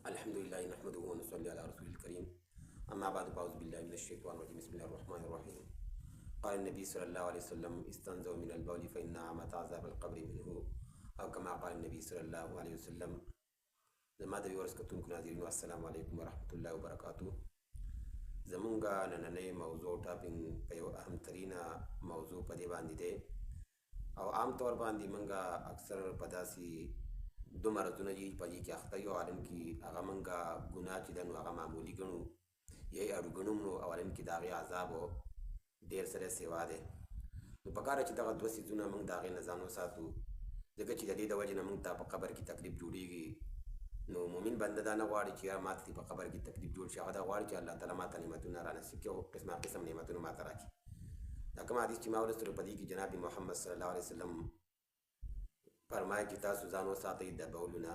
الحمد لله نحمده ونصلي على رسول الكريم. أما بعد فأعوذ بالله من الشيطان الرجيم. بسم الله الرحمن الرحيم. قال النبي صلى الله عليه وسلم استنزوا من البول فإن عامة عذاب القبر منه، أو كما قال النبي صلى الله عليه وسلم. زما د ویورس کتونکو ناظرینو السلام علیکم ورحمة الله وبرکاته. زمونږه نننۍ موضوع ټاپنګ په یو اهم ترینه موضوع په دې باندې دی، او عام طور باندې مونږه اکثر په داسې دو مرضونه دي په دې کې اخته یو، اولن کې هغه مونږه ګناه چې ده نو هغه معمولي ګڼو یا یې اړو ګڼو، نو اولن کې د هغې عذاب ډېر سره سوا دی. نو پکار چې دغه دوه څیزونه مونږ د هغې نه ځان وساتو، ځکه چې د دې د وجې نه مونږ ته په قبر کې تکلیف جوړېږي. نو مومن بنده دا نه غواړي چې یا ماته په قبر کې تکلیف جوړ شي، هغه دا غواړي چې الله تعالی ماته نعمتونه رانصیب کړي او قسمه قسم نعمتونه ماته راکړي. دا کوم حدیث چې ما ولوستلو په دې کې جناب محمد صلی الله علیه وسلم فرمایي چې تاسو ځان وساتئ د بولونه،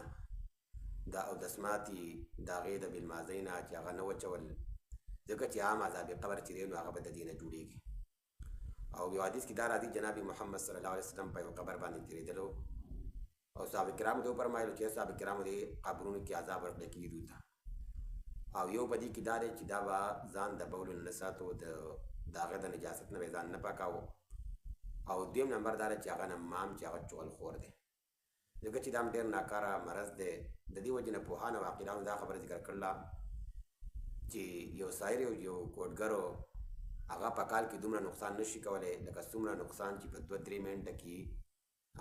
د اودسماتي د هغې د بېلمازۍ نه چې هغه نه وچول، ځکه چې عام عذاب قبر چې دی نو هغه به د دې نه جوړېږي. او یو حدیث کې دا راځي جناب محمد صلی الله علیه وسلم په یو قبر باندې تېرېدلو او صحابه کرامو ته وفرمایلو چې صحابه کرامو دې قبرونو کې عذاب ورکړی کېږي دوی ته. او یو په دې کې دا دی چې دا به ځان د بولو نه ساتو، د هغه د نجاست نه به ځان نه پاکاوه. او دویم نمبر دا دی چې هغه نمام چې هغه چغلخور دی، ځکه چې دا هم ډېر ناکاره مرض دی. د دې وجې نه پوهانو او عاقلانو دا خبره ذکر کړله چې یو سایر یو کوډګرو هغه په کال کې دومره نقصان نشي کولی لکه څومره نقصان چې په 2-3 منټه کې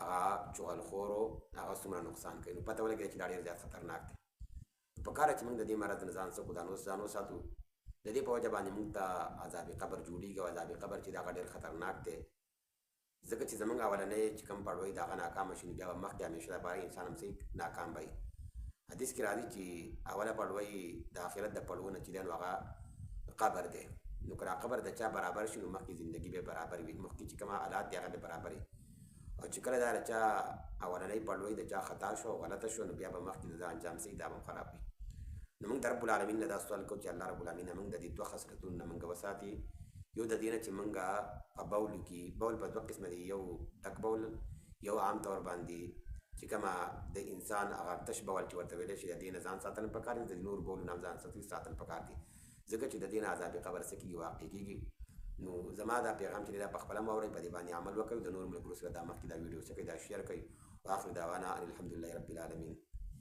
هغه چغلخورو هغه څومره نقصان کوي. نو پته ولګېده چې دا ډېر زیات خطرناک دی. پکار ده چې موږ د دې مرض نه ځان څکو، ځان وساتو. د دې په وجه باندې موږ ته عذاب قبر جوړېږي، او عذاب قبر چې دا هغه ډېر خطرناک دی، ځکه چې زمونږ اولنی چې کوم پړوی د هغه ناکامه شي نو بیا به مخکې همیشه لپاره انسان هم صحیح ناکام به وي. حدیث کې راځي چې اوله پړوی د آخرت د پړو نه چې دی نو هغه قبر دی. نو که قبر د چا برابر شي نو مخکې زندګي به برابر وي، مخکې چې کومه حالات دي هغه به برابر وي. او چې کله دا د چا اولنی پړوی د چا خطا شو او غلطه شو نو بیا به مخکې د انجام صحیح دا به هم خراب وي. نو موږ د رب العالمین نه دا سوال کوو چې الله رب العالمین موږ د دې دوه خصلتونو نه موږ وساتي. یو د دې نه چې موږ په بول کې بول په دوه قسمه دی، یو ډک بول، یو عام طور باندې چې کومه د انسان هغه تش بول چې ورته ویلی شي د دې نه ځان ساتل پکار دي، د نور بولو نه هم ځان ساتل پکار دي، ځکه چې د دې نه عذاب قبر څه کېږي واقع کېږي. نو زما دا پیغام چې دی دا په خپله مه اورئ، په دې باندې عمل وکړئ، د نورو ملګرو سره دا مخکې دا ویډیو څه کوئ دا شیر کوئ. واخر دعوانا ان الحمدلله رب العالمین.